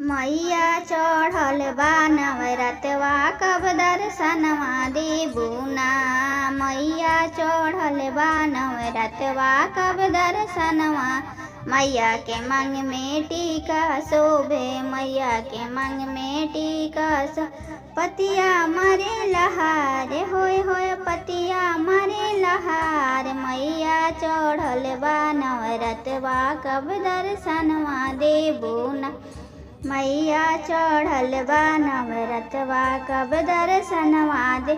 मैया चढ़ल बा नवरतवा कब दर्शनवा देबू ना। मैया चढ़ल बा नवरतवा कब दर्शनवा। मैया के मांग में टीका शोभे, मैया के मांग में टीका पतिया मारे लहार, होय होय पतिया मारे लहार। मैया चढ़ल बा नवरतवा कब दर्शनवा देबू ना। मैया चढ़ल बा नवरतवा कब दर्शनवा दे।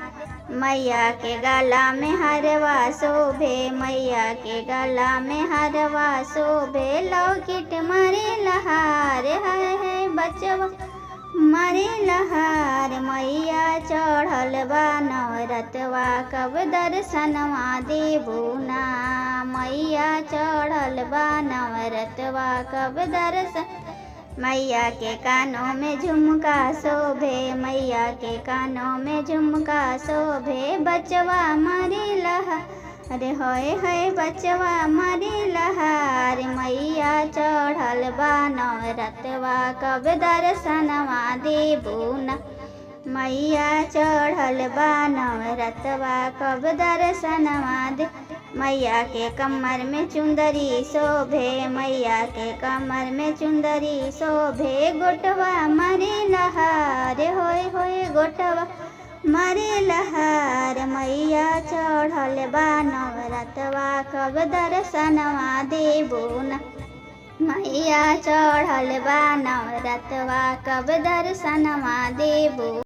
मैया के गला में हरवा शोभे, मैया के गला में हरवा शोभे। लौकिट मारे लहार, है बचवा मारे लहार। मैया चढ़ल बा नवरतवा कब दर्शनवा देबू ना। मैया चढ़ल बा नवरतवा कब दर्शन। मैया के कानों में झुमका शोभे, मैया के कानों में झुमका शोभे। बचवा मारे लहार, अरे होय होय बचवा मारे लहार। मैया चढ़ल बा नवरतवा कब दर्शनवा देबू ना। मैया चढ़ल बा नवरतवा कब दर्शनवा दे। मैया के कमर में चुंदरी शोभे, मैया के कमर में चुंदरी शोभे। गोटवा मारे लहार, होय होय गोटवा मारे लहार। मैया चढ़ल बा नवरतवा कब दर्शनवा देबू ना। मैया चढ़ल बा नवरतवा कब दर्शनवा देबू।